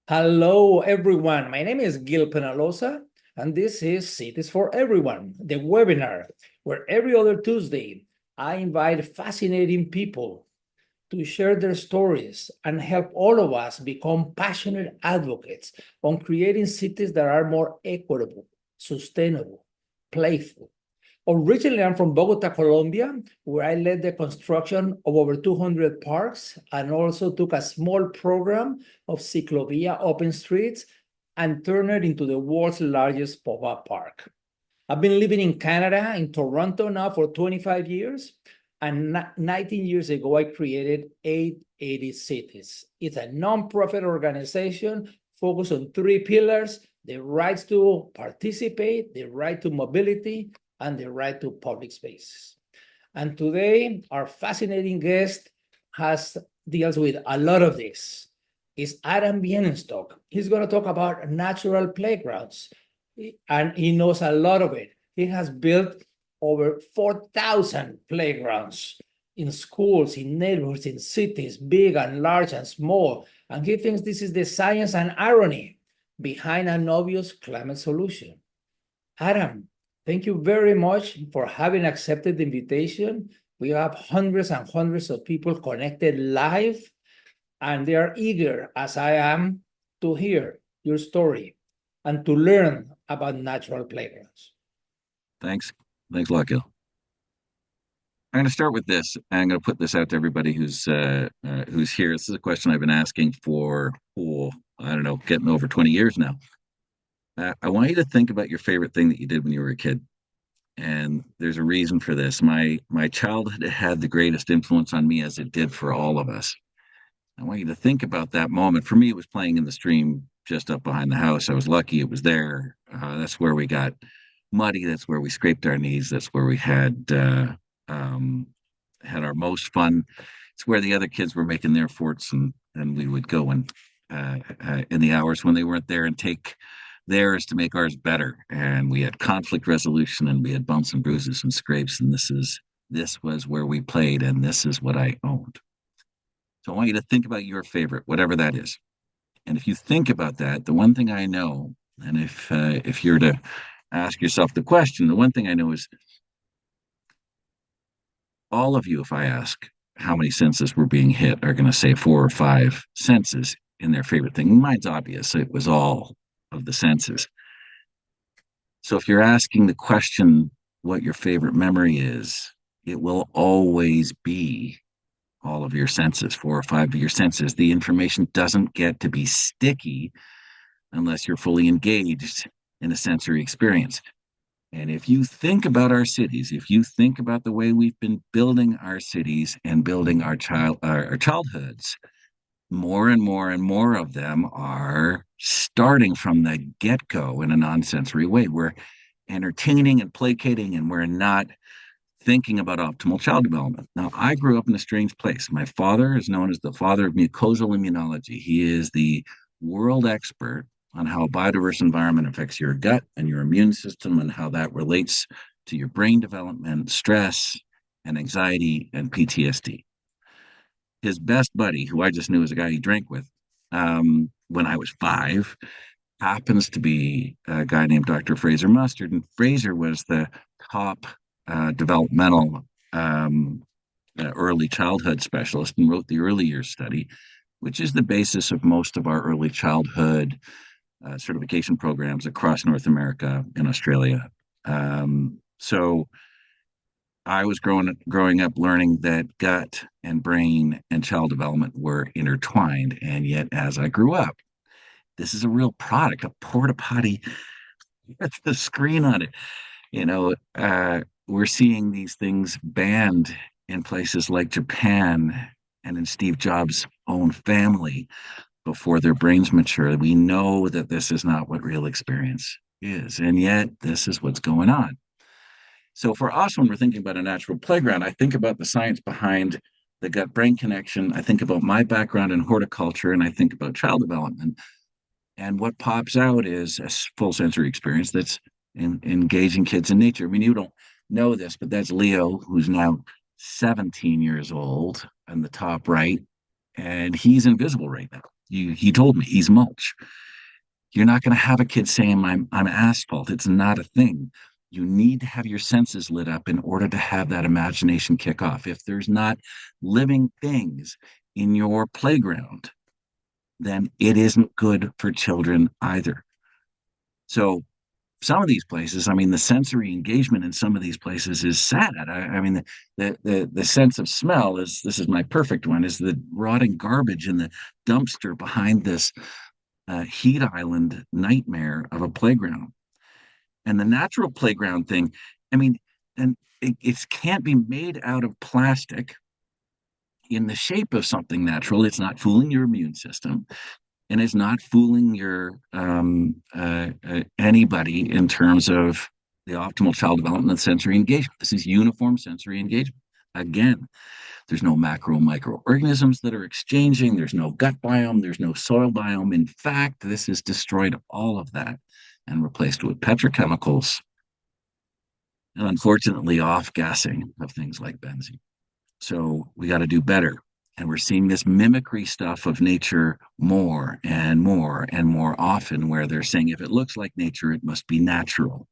Hello, everyone. My name is Gil Penalosa, and this is Cities for Everyone, the webinar where every other Tuesday I invite fascinating people to share their stories and help all of us become passionate advocates on creating cities that are more equitable, sustainable, playful. Originally, I'm from Bogota, Colombia, where I led the construction of over 200 parks and also took a small program of ciclovia open streets and turned it into the world's largest pop-up park. I've been living in Canada, in Toronto now for 25 years, and 19 years ago, I created 880 Cities. It's a nonprofit organization focused on three pillars: the rights to participate, the right to mobility, and the right to public spaces. And today, our fascinating guest deals with a lot of this. Is Adam Bienenstock. He's going to talk about natural playgrounds, and he knows a lot of it. He has built over 4,000 playgrounds in schools, in neighborhoods, in cities, big and large and small. And he thinks this is the science and irony behind an obvious climate solution. Adam, thank you very much for having accepted the invitation. We have hundreds and hundreds of people connected live, and they are eager, as I am, to hear your story and to learn about natural playgrounds. Thanks. Thanks a lot, Gil. I'm going to start with this. I'm going to put this out to everybody who's here. This is a question I've been asking for, I don't know, getting over 20 years now. I want you to think about your favorite thing that you did when you were a kid. And there's a reason for this. My childhood had the greatest influence on me as it did for all of us. I want you to think about that moment. For me, it was playing in the stream just up behind the house. I was lucky it was there. That's where we got muddy. That's where we scraped our knees. That's where we um, had our most fun. It's where the other kids were making their forts, and we would go and in the hours when they weren't there and take theirs to make ours better. And we had conflict resolution, and we had bumps and bruises and scrapes. And this was where we played, and this is what I owned. So I want you to think about your favorite, whatever that is. And if you think about that, the one thing I know, and if you're to ask yourself the question, the one thing I know is all of you, if I ask how many senses were being hit, are going to say four or five senses in their favorite thing. Mine's obvious. It was all of the senses. So if you're asking the question, what your favorite memory is, it will always be all of your senses, four or five of your senses. The information doesn't get to be sticky unless you're fully engaged in a sensory experience. And if you think about our cities, if you think about the way we've been building our cities and building our childhoods, more and more and more of them are starting from the get-go in a non-sensory way. We're entertaining and placating, and we're not thinking about optimal child development. Now, I grew up in a strange place. My father is known as the father of mucosal immunology. He is the world expert on how a biodiverse environment affects your gut and your immune system and how that relates to your brain development, stress, and anxiety and PTSD. His best buddy, who I just knew as a guy he drank with when I was 5, happens to be a guy named Dr. Fraser Mustard. And Fraser was the top developmental early childhood specialist and wrote the early years study, which is the basis of most of our early childhood certification programs across North America and Australia. So I was growing up learning that gut and brain and child development were intertwined. And yet, as I grew up, this is a real product, a porta potty with the screen on it. You know, we're seeing these things banned in places like Japan and in Steve Jobs' own family before their brains mature. We know that this is not what real experience is. And yet, this is what's going on. So, for us, when we're thinking about a natural playground, I think about the science behind the gut brain connection. I think about my background in horticulture, and I think about child development. And what pops out is a full sensory experience that's engaging kids in nature. I mean, you don't know this, but that's Leo, who's now 17 years old on the top right, and he's invisible right now. He told me he's mulch. You're not going to have a kid saying, I'm asphalt. It's not a thing. You need to have your senses lit up in order to have that imagination kick off. If there's not living things in your playground, then it isn't good for children either. So some of these places, I mean, the sensory engagement in some of these places is sad. I mean, the sense of smell is, this is my perfect one, is the rotting garbage in the dumpster behind this heat island nightmare of a playground. And the natural playground thing, I mean, and it can't be made out of plastic in the shape of something natural. It's not fooling your immune system, and it's not fooling your anybody in terms of the optimal child development and sensory engagement. This is uniform sensory engagement. Again, there's no macro microorganisms that are exchanging. There's no gut biome. There's no soil biome. In fact, this has destroyed all of that and replaced with petrochemicals and unfortunately off gassing of things like benzene. So we got to do better. And we're seeing this mimicry stuff of nature more and more and more often, where they're saying if it looks like nature, it must be natural.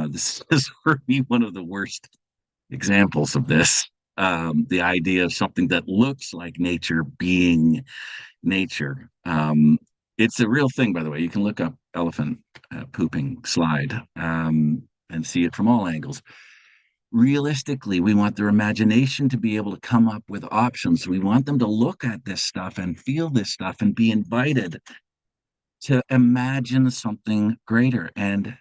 This is for me one of the worst examples of this. The idea of something that looks like nature being nature. It's a real thing, by the way. You can look up elephant pooping slide and see it from all angles. Realistically, we want their imagination to be able to come up with options. We want them to look at this stuff and feel this stuff and be invited to imagine something greater. And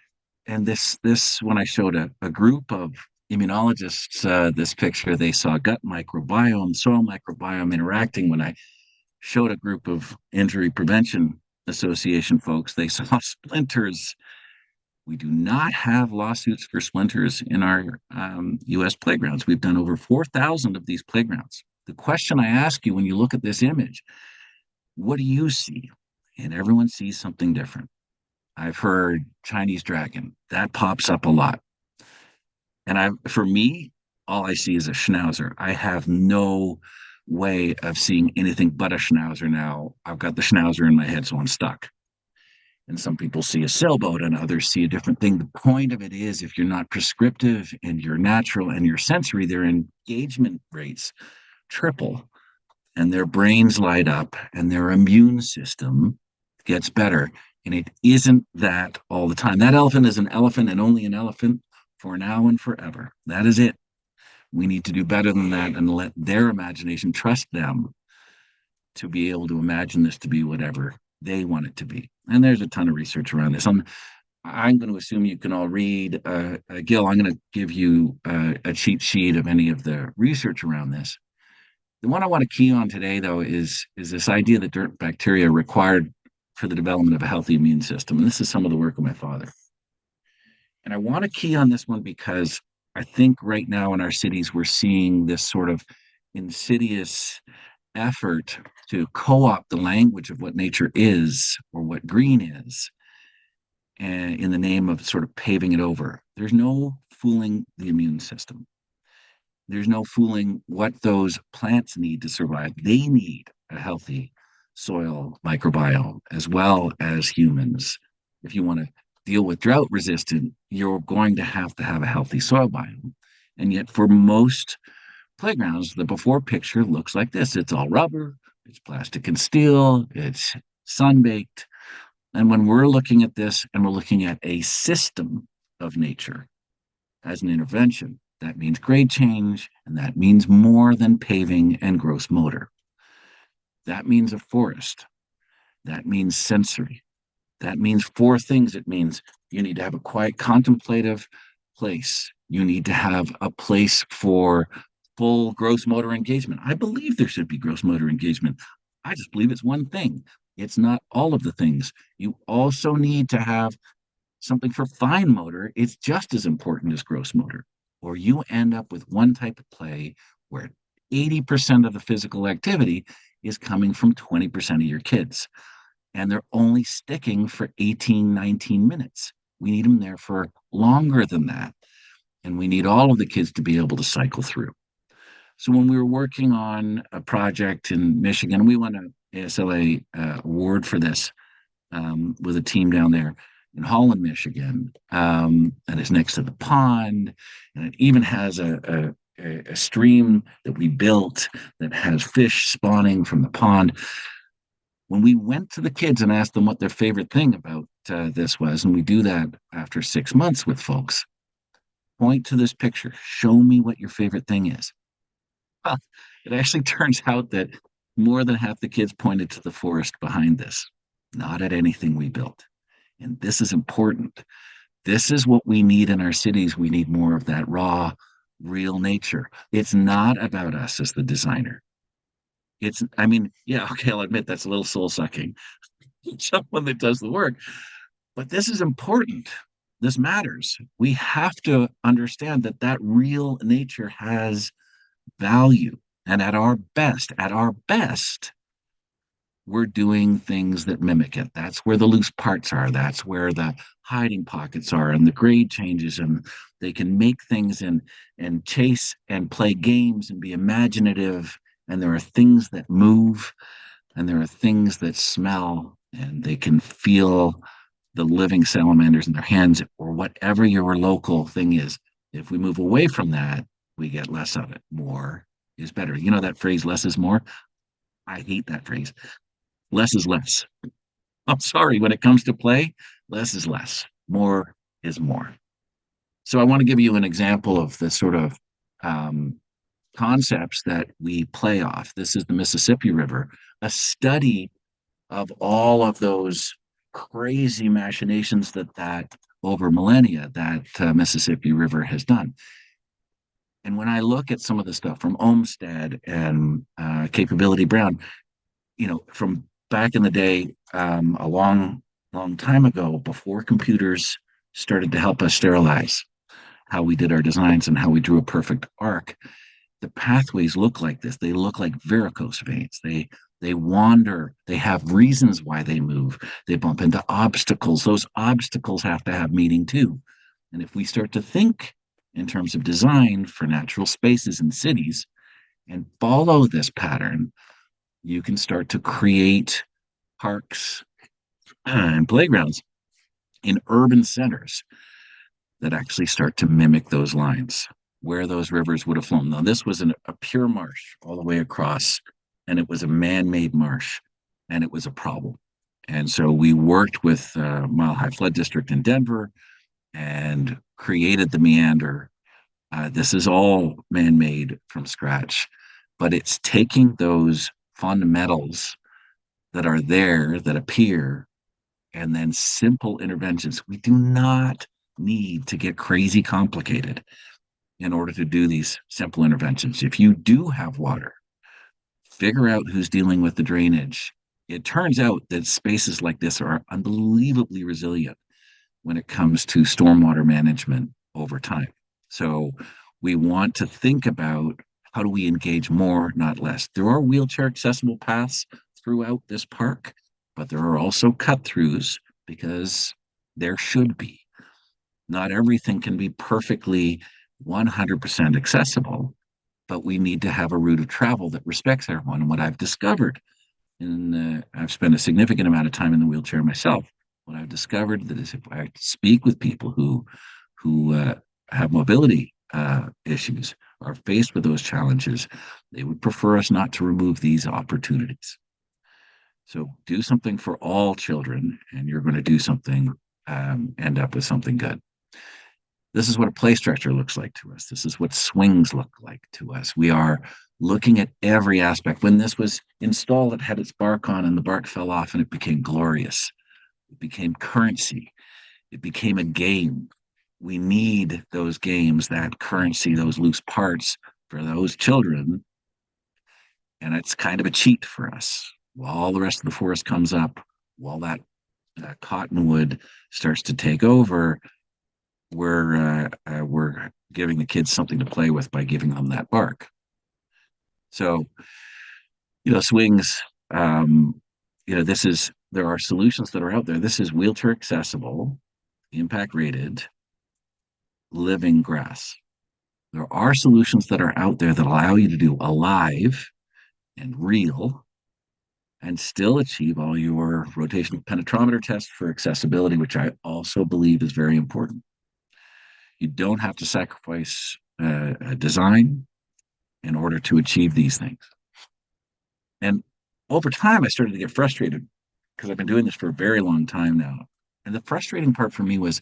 this when I showed a group of immunologists this picture, they saw gut microbiome, soil microbiome interacting. When I showed a group of injury prevention association folks, they saw splinters. We do not have lawsuits for splinters in our US playgrounds. We've done over 4,000 of these playgrounds. The question I ask you when you look at this image, what do you see? And everyone sees something different. I've heard Chinese dragon. That pops up a lot. And for me, all I see is a schnauzer. I have no way of seeing anything but a schnauzer now. I've got the schnauzer in my head, so I'm stuck. And some people see a sailboat and others see a different thing. The point of it is, if you're not prescriptive and you're natural and you're sensory, their engagement rates triple and their brains light up and their immune system gets better. And it isn't that all the time. That elephant is an elephant and only an elephant for now and forever. That is it. We need to do better than that and let their imagination, trust them to be able to imagine this to be whatever they want it to be. And there's a ton of research around this. I'm going to assume you can all read. Gil, I'm going to give you a cheat sheet of any of the research around this. The one I want to key on today, though, is this idea that dirt bacteria are required for the development of a healthy immune system. And this is some of the work of my father. And I want to key on this one because I think right now in our cities, we're seeing this sort of insidious effort to co-opt the language of what nature is or what green is, and in the name of sort of paving it over. There's no fooling the immune system. There's no fooling what those plants need to survive. They need a healthy soil microbiome as well as humans. If you want to deal with drought resistant, you're going to have a healthy soil biome. And yet for most playgrounds, the before picture looks like this. It's all rubber, it's plastic and steel, it's sun-baked. And when we're looking at this and we're looking at a system of nature as an intervention, that means grade change, and that means more than paving and gross motor. That means a forest. That means sensory. That means four things. It means you need to have a quiet, contemplative place. You need to have a place for full gross motor engagement. I believe there should be gross motor engagement. I just believe it's one thing. It's not all of the things. You also need to have something for fine motor. It's just as important as gross motor, or you end up with one type of play where 80% of the physical activity is coming from 20% of your kids, and they're only sticking for 18, 19 minutes. We need them there for longer than that. And we need all of the kids to be able to cycle through. So when we were working on a project in Michigan, we want to ASLA award for this with a team down there in Holland, Michigan, and it's next to the pond, and it even has a stream that we built that has fish spawning from the pond. When we went to the kids and asked them what their favorite thing about this was, and we do that after 6 months with folks, point to this picture, show me what your favorite thing is. Well, it actually turns out that more than half the kids pointed to the forest behind this, not at anything we built. And this is important. This is what we need in our cities. We need more of that raw, real nature. It's not about us as the designer. I mean, yeah, okay, I'll admit that's a little soul sucking. Someone that does the work, but this is important. This matters. We have to understand that that real nature has value. And at our best, we're doing things that mimic it. That's where the loose parts are. That's where the hiding pockets are and the grade changes. And they can make things and chase and play games and be imaginative. And there are things that move and there are things that smell and they can feel the living salamanders in their hands or whatever your local thing is. If we move away from that, we get less of it. More is better. You know that phrase, less is more? I hate that phrase. Less is less. I'm sorry, when it comes to play, less is less. More is more. So I want to give you an example of the sort of um, concepts that we play off. This is the Mississippi River, a study of all of those crazy machinations that over millennia that Mississippi River has done. And when I look at some of the stuff from Olmsted and Capability Brown, you know, from back in the day, a long time ago, before computers started to help us sterilize how we did our designs and how we drew a perfect arc, the pathways look like this. They look like varicose veins. They wander. They have reasons why they move. They bump into obstacles. Those obstacles have to have meaning too. And if we start to think in terms of design for natural spaces and cities and follow this pattern, you can start to create parks and playgrounds in urban centers that actually start to mimic those lines where those rivers would have flown. Now, this was a pure marsh all the way across, and it was a man made marsh, and it was a problem. And so we worked with Mile High Flood District in Denver and created the meander. This is all man made from scratch, but it's taking those fundamentals that are there, that appear, and then simple interventions. We do not need to get crazy complicated in order to do these simple interventions. If you do have water, figure out who's dealing with the drainage. It turns out that spaces like this are unbelievably resilient when it comes to stormwater management over time. So we want to think about how do we engage more, not less. There are wheelchair accessible paths throughout this park, but there are also cut throughs because there should be. Not everything can be perfectly 100% accessible, but we need to have a route of travel that respects everyone. And what I've discovered, and I've spent a significant amount of time in the wheelchair myself, what I've discovered that is if I speak with people who have mobility issues, are faced with those challenges, they would prefer us not to remove these opportunities. So do something for all children, and you're going to do something, end up with something good. This is what a play structure looks like to us. This is what swings look like to us. We are looking at every aspect. When this was installed, it had its bark on, and the bark fell off, and it became glorious. It became currency. It became a game. We need those games, that currency, those loose parts for those children. And it's kind of a cheat for us. While all the rest of the forest comes up, while that cottonwood starts to take over, we're giving the kids something to play with by giving them that bark. So, swings. There are solutions that are out there. This is wheelchair accessible, impact rated, living grass. There are solutions that are out there that allow you to do alive and real and still achieve all your rotational penetrometer tests for accessibility, which I also believe is very important. You don't have to sacrifice design in order to achieve these things. And over time, I started to get frustrated because I've been doing this for a very long time now. And the frustrating part for me was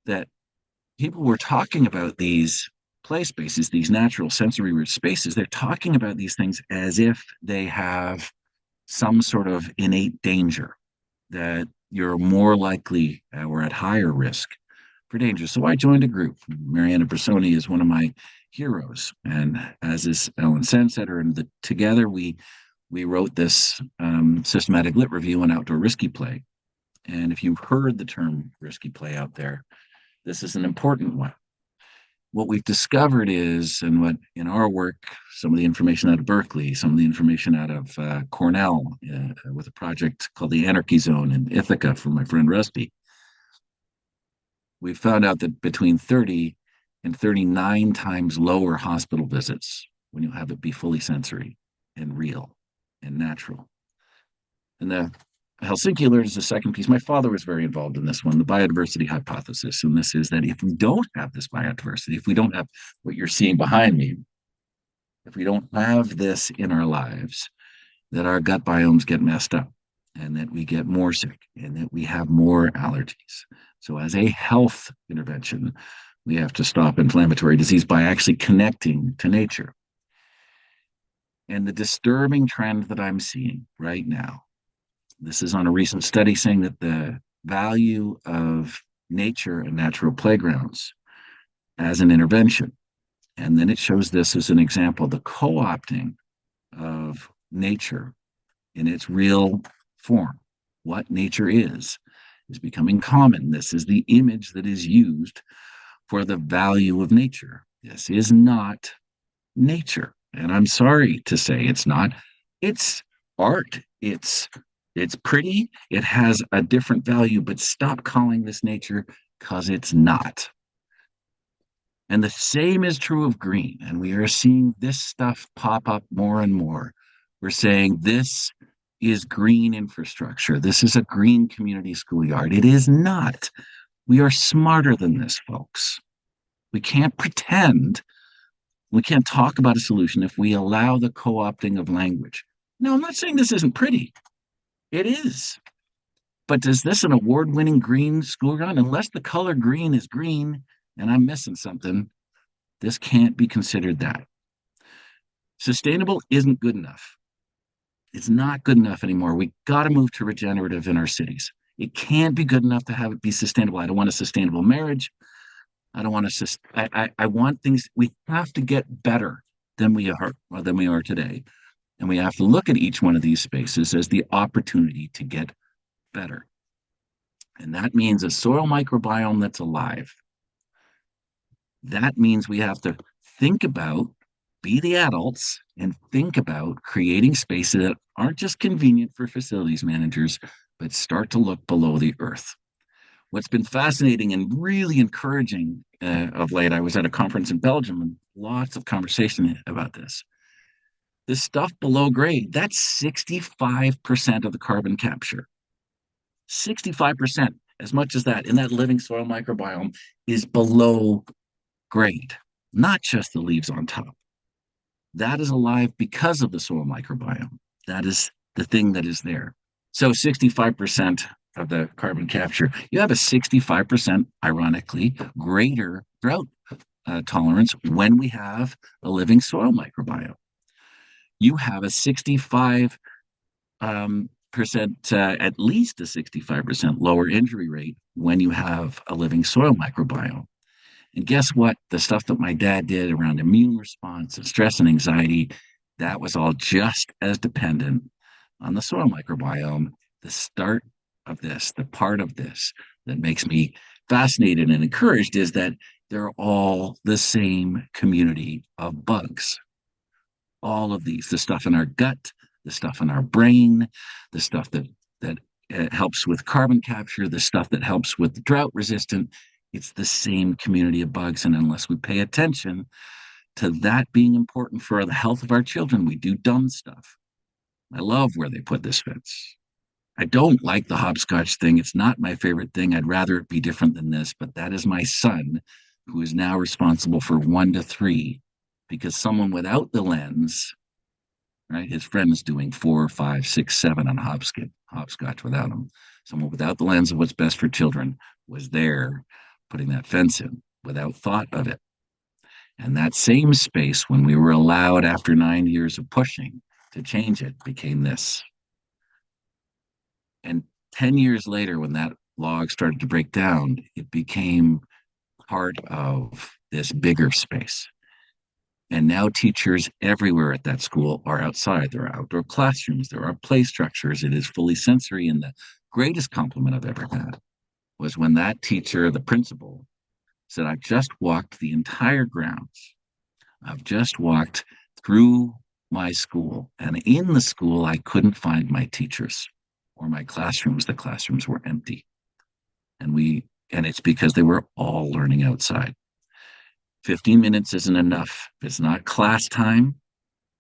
that people were talking about these play spaces, these natural sensory rich spaces. They're talking about these things as if they have some sort of innate danger, that you're more likely or at higher risk for danger. So I joined a group. Mariana Bressoni is one of my heroes, and as is Ellen Sansetter, and together we wrote this systematic lit review on outdoor risky play. And if you've heard the term risky play out there, this is an important one. What we've discovered is, and what in our work, some of the information out of Berkeley, some of the information out of Cornell with a project called the Anarchy Zone in Ithaca from my friend Rusty, we found out that between 30 and 39 times lower hospital visits when you have it be fully sensory and real and natural. And the Helsinki alert is the second piece. My father was very involved in this one, the biodiversity hypothesis. And this is that if we don't have this biodiversity, if we don't have what you're seeing behind me, if we don't have this in our lives, that our gut biomes get messed up and that we get more sick and that we have more allergies. So as a health intervention, we have to stop inflammatory disease by actually connecting to nature. And the disturbing trend that I'm seeing right now, this is on a recent study saying that the value of nature and natural playgrounds as an intervention, and then it shows this as an example, the co-opting of nature in its real form, what nature is becoming common. This is the image that is used for the value of nature. This is not nature. And I'm sorry to say it's not. It's art. It's pretty. It has a different value, but stop calling this nature because it's not. And the same is true of green. And we are seeing this stuff pop up more and more. We're saying this is green infrastructure. This is a green community schoolyard. It is not. We are smarter than this, folks. We can't pretend. We can't talk about a solution if we allow the co-opting of language. Now, I'm not saying this isn't pretty. It is. But is this an award-winning green school ground? Unless the color green is green and I'm missing something, this can't be considered that. Sustainable isn't good enough. It's not good enough anymore. We got to move to regenerative in our cities. It can't be good enough to have it be sustainable. I don't want a sustainable marriage. I don't want to. I want things. We have to get better than we are today, and we have to look at each one of these spaces as the opportunity to get better. And that means a soil microbiome that's alive. That means we have to think about, be the adults, and think about creating spaces that aren't just convenient for facilities managers, but start to look below the earth. What's been fascinating and really encouraging of late, I was at a conference in Belgium and lots of conversation about this. This stuff below grade, that's 65% of the carbon capture. 65%, as much as that in that living soil microbiome is below grade, not just the leaves on top. That is alive because of the soil microbiome. That is the thing that is there. So 65% of the carbon capture, you have a 65%, ironically, greater drought tolerance when we have a living soil microbiome. You have a 65 percent, at least a 65% lower injury rate when you have a living soil microbiome. And guess what? The stuff that my dad did around immune response and stress and anxiety, that was all just as dependent on the soil microbiome. The start of this, the part of this that makes me fascinated and encouraged is that they're all the same community of bugs. All of these, the stuff in our gut, the stuff in our brain, the stuff that helps with carbon capture, the stuff that helps with drought resistant. It's the same community of bugs. And unless we pay attention to that being important for the health of our children, we do dumb stuff. I love where they put this fence. I don't like the hopscotch thing. It's not my favorite thing. I'd rather it be different than this, but that is my son who is now responsible for 1 to 3 because someone without the lens, right? His friend's doing 4, 5, 6, 7 on hopscotch without him. Someone without the lens of what's best for children was there putting that fence in without thought of it. And that same space, when we were allowed after 9 years of pushing to change it, became this. And 10 years later, when that log started to break down, it became part of this bigger space. And now teachers everywhere at that school are outside. There are outdoor classrooms, there are play structures. It is fully sensory. And the greatest compliment I've ever had was when that teacher, the principal, said, I've just walked the entire grounds. I've just walked through my school. And in the school, I couldn't find my teachers or my classrooms. The classrooms were empty. And it's because they were all learning outside. 15 minutes isn't enough. If it's not class time,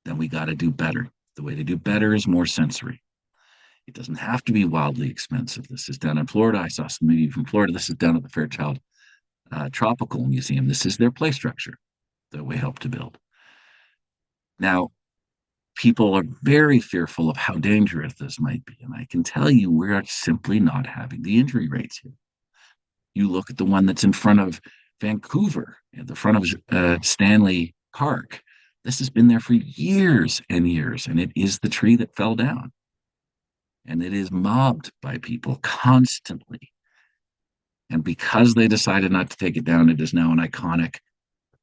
then we got to do better. The way to do better is more sensory. It doesn't have to be wildly expensive. This is down in Florida. I saw some of you from Florida. This is down at the Fairchild Tropical Museum. This is their play structure that we helped to build. Now, people are very fearful of how dangerous this might be. And I can tell you, we're simply not having the injury rates here. You look at the one that's in front of Vancouver, at the front of Stanley Park. This has been there for years and years, and it is the tree that fell down. And it is mobbed by people constantly. And because they decided not to take it down, it is now an iconic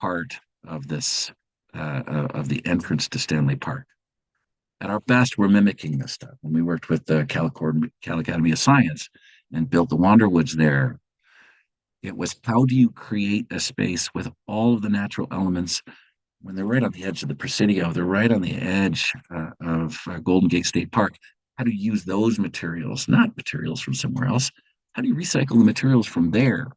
part of this, of the entrance to Stanley Park. At our best, we're mimicking this stuff. When we worked with the Cal Academy of Science and built the Wanderwoods there, it was how do you create a space with all of the natural elements when they're right on the edge of the Presidio, they're right on the edge of Golden Gate State Park. How do you use those materials, not materials from somewhere else? How do you recycle the materials from there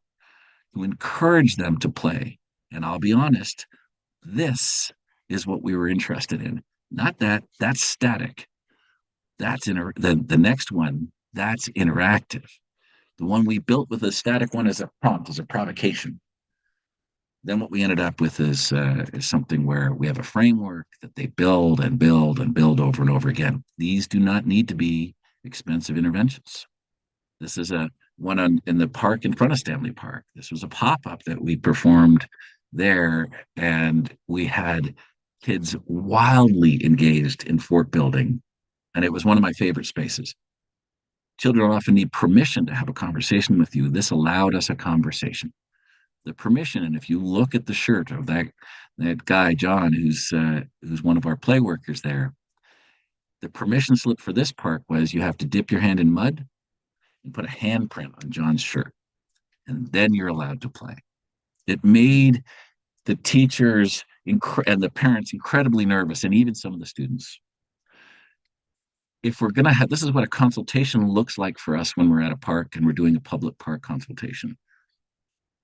to encourage them to play? And I'll be honest, this is what we were interested in. Not that, that's static. The next one, that's interactive. The one we built with a static one is a prompt, is a provocation. Then what we ended up with is something where we have a framework that they build and build and build over and over again. These do not need to be expensive interventions. This is a one in the park in front of Stanley Park. This was a pop-up that we performed there, and we had kids wildly engaged in fort building, and it was one of my favorite spaces. Children often need permission to have a conversation with you. This allowed us a conversation. The permission, and if you look at the shirt of that guy John, who's one of our play workers there, the permission slip for this park was you have to dip your hand in mud and put a handprint on John's shirt, and then you're allowed to play. It made the teachers and the parents incredibly nervous, and even some of the students. If we're going to have, this is what a consultation looks like for us when we're at a park and we're doing a public park consultation.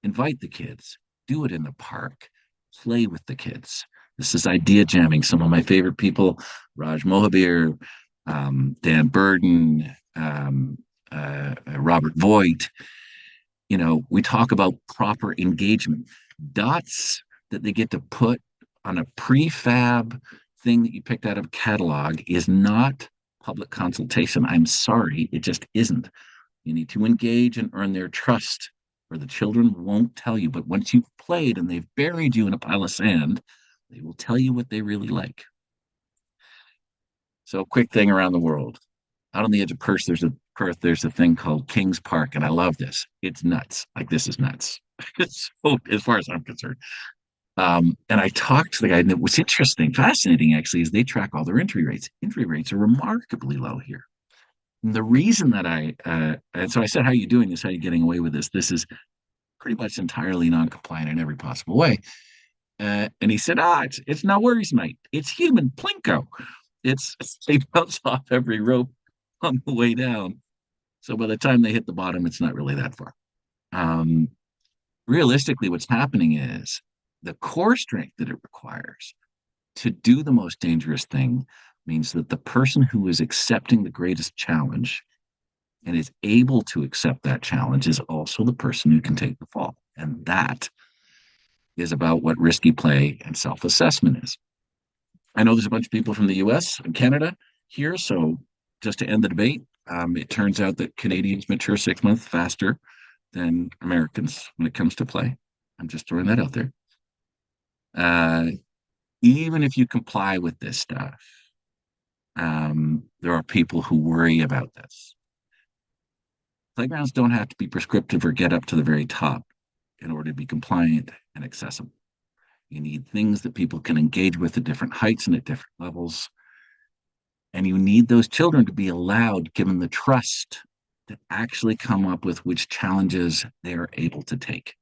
Invite the kids, do it in the park, play with the kids. This is idea jamming. Some of my favorite people, Raj Mohabir, Dan Burden, Robert Voigt. You know, we talk about proper engagement. Dots that they get to put on a prefab thing that you picked out of a catalog is not public consultation. I'm sorry, it just isn't. You need to engage and earn their trust, or the children won't tell you. But once you've played and they've buried you in a pile of sand, they will tell you what they really like. So, quick thing around the world. Out on the edge of Perth, there's a thing called Kings Park, and I love this. It's nuts. Like, this is nuts. So, as far as I'm concerned. And I talked to the guy, and what's interesting, fascinating actually, is they track all their entry rates. Entry rates are remarkably low here. And the reason that and so I said, how are you doing this? How are you getting away with this? This is pretty much entirely non-compliant in every possible way. And he said, it's no worries, mate. It's human plinko. They bounce off every rope on the way down. So by the time they hit the bottom, it's not really that far. Realistically, what's happening is the core strength that it requires to do the most dangerous thing means that the person who is accepting the greatest challenge and is able to accept that challenge is also the person who can take the fall. And that is about what risky play and self assessment is. I know there's a bunch of people from the US and Canada here. So just to end the debate, it turns out that Canadians mature 6 months faster than Americans when it comes to play. I'm just throwing that out there. Uh, Even if you comply with this stuff, there are people who worry about this. Playgrounds don't have to be prescriptive or get up to the very top in order to be compliant and accessible. You need things that people can engage with at different heights and at different levels. And you need those children to be allowed, given the trust, to actually come up with which challenges they are able to take.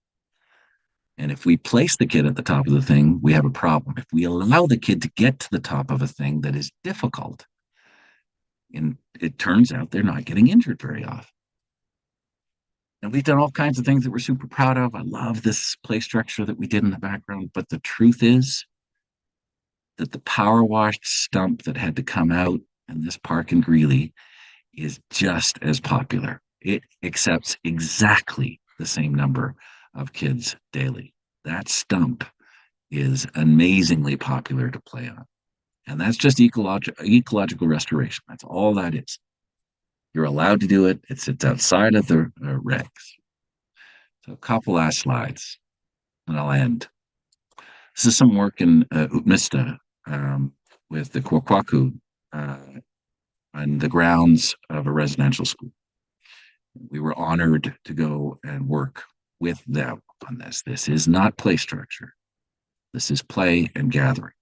And if we place the kid at the top of the thing, we have a problem. If we allow the kid to get to the top of a thing that is difficult, and it turns out they're not getting injured very often. And we've done all kinds of things that we're super proud of. I love this play structure that we did in the background. But the truth is that the power washed stump that had to come out in this park in Greeley is just as popular. It accepts exactly the same number of kids daily. That stump is amazingly popular to play on. And that's just ecological restoration. That's all that is. You're allowed to do it. It sits outside of the regs. So a couple last slides, and I'll end. This is some work in Utmista with the Kwakwaku on the grounds of a residential school. We were honored to go and work with them on this. This is not play structure. This is play and gathering.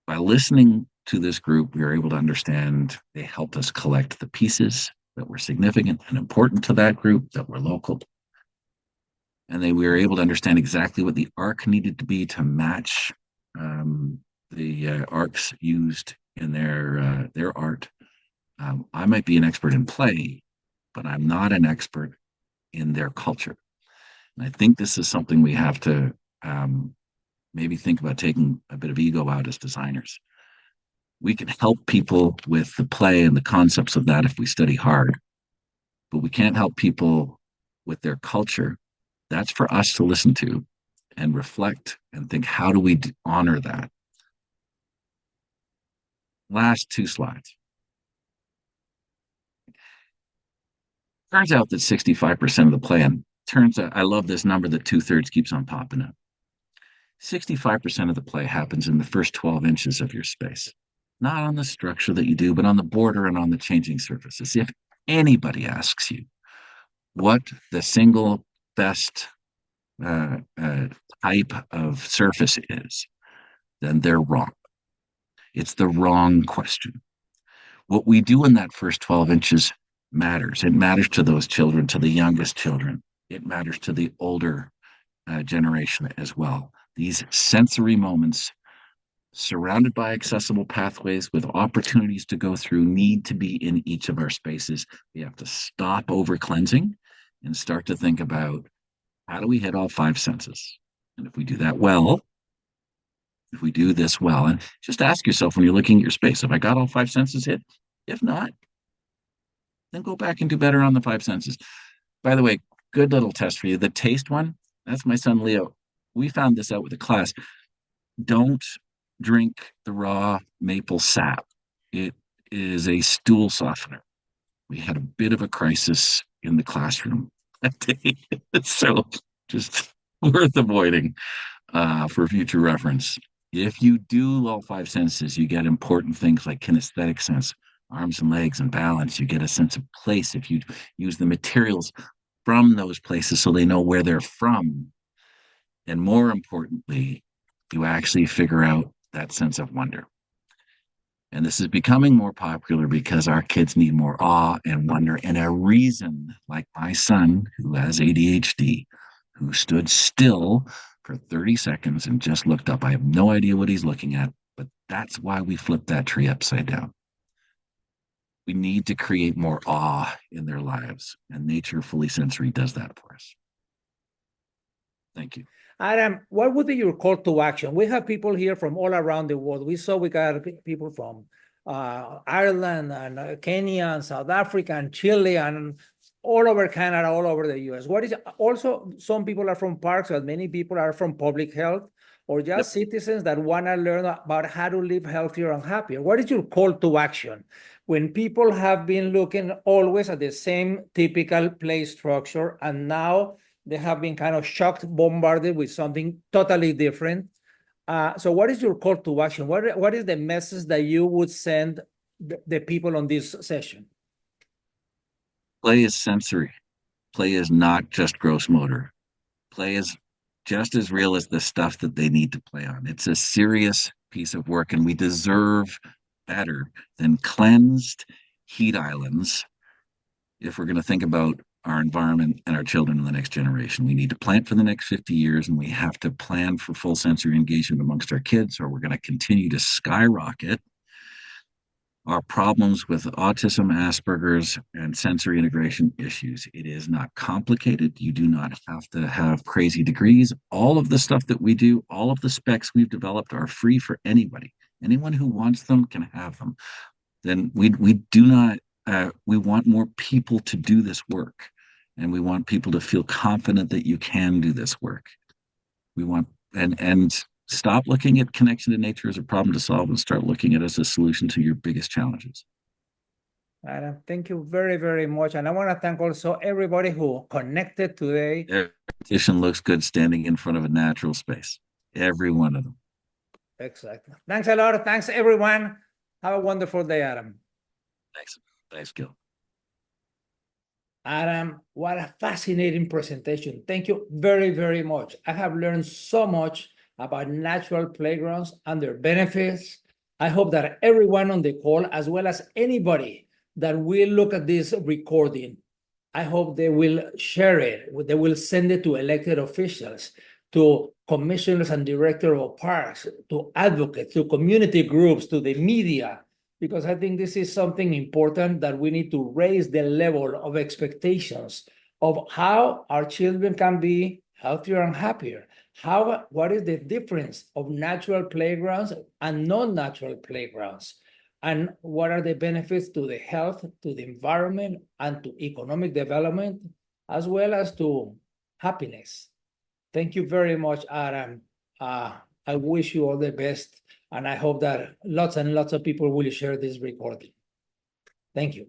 By listening to this group, we were able to understand they helped us collect the pieces that were significant and important to that group, that were local. And we were able to understand exactly what the arc needed to be to match the arcs used in their art. I might be an expert in play, but I'm not an expert in their culture. And I think this is something we have to maybe think about taking a bit of ego out as designers. We can help people with the play and the concepts of that if we study hard, but we can't help people with their culture. That's for us to listen to and reflect and think, how do we honor that? Last two slides. Turns out that 65% of the play, and turns out, I love this number that 2/3 keeps on popping up. 65% of the play happens in the first 12 inches of your space, not on the structure that you do, but on the border and on the changing surfaces. If anybody asks you what the single best type of surface is, then they're wrong. It's the wrong question. What we do in that first 12 inches matters. It matters to those children, to the youngest children. It matters to the older generation as well. These sensory moments, surrounded by accessible pathways with opportunities to go through, need to be in each of our spaces. We have to stop over cleansing and start to think about, how do we hit all 5 senses? And if we do that well, if we do this well, and just ask yourself when you're looking at your space, have I got all 5 senses hit? If not, then go back and do better on the 5 senses. By the way, good little test for you. The taste one, that's my son Leo. We found this out with the class. Don't drink the raw maple sap. It is a stool softener. We had a bit of a crisis in the classroom that day. So just worth avoiding for future reference. If you do all 5 senses, you get important things like kinesthetic sense, arms and legs and balance. You get a sense of place if you use the materials from those places so they know where they're from. And more importantly, you actually figure out that sense of wonder. And this is becoming more popular because our kids need more awe and wonder, and a reason, like my son who has ADHD, who stood still for 30 seconds and just looked up. I have no idea what he's looking at, but that's why we flipped that tree upside down. We need to create more awe in their lives, and nature fully sensory does that for us. Thank you. Adam, what would be your call to action? We have people here from all around the world. We got people from Ireland and Kenya and South Africa and Chile and all over Canada, all over the US. What is also some people are from parks, but many people are from public health or just citizens that want to learn about how to live healthier and happier. What is your call to action? When people have been looking always at the same typical play structure and now they have been kind of shocked, bombarded with something totally different. So what is your call to action? What is the message that you would send the people on this session? Play is sensory. Play is not just gross motor. Play is just as real as the stuff that they need to play on. It's a serious piece of work, and we deserve better than cleansed heat islands if we're going to think about our environment and our children in the next generation. We need to plant for the next 50 years, and we have to plan for full sensory engagement amongst our kids, or we're going to continue to skyrocket our problems with autism, Asperger's, and sensory integration issues. It is not complicated. You do not have to have crazy degrees. All of the stuff that we do, all of the specs we've developed are free for anybody. Anyone who wants them can have them. Then we do not, we want more people to do this work. And we want people to feel confident that you can do this work. We want, and stop looking at connection to nature as a problem to solve and start looking at it as a solution to your biggest challenges. Adam, thank you very, very much. And I want to thank also everybody who connected today. Their petition looks good standing in front of a natural space. Every one of them. Exactly. Thanks a lot. Thanks, everyone. Have a wonderful day, Adam. Thanks. Thanks, Gil. Adam, what a fascinating presentation. Thank you very, very much. I have learned so much about natural playgrounds and their benefits. I hope that everyone on the call, as well as anybody that will look at this recording, I hope they will share it. They will send it to elected officials, to commissioners and directors of parks, to advocates, to community groups, to the media, because I think this is something important that we need to raise the level of expectations of how our children can be healthier and happier. What is the difference of natural playgrounds and non-natural playgrounds? And what are the benefits to the health, to the environment, and to economic development, as well as to happiness? Thank you very much, Adam. I wish you all the best, and I hope that lots and lots of people will share this recording. Thank you.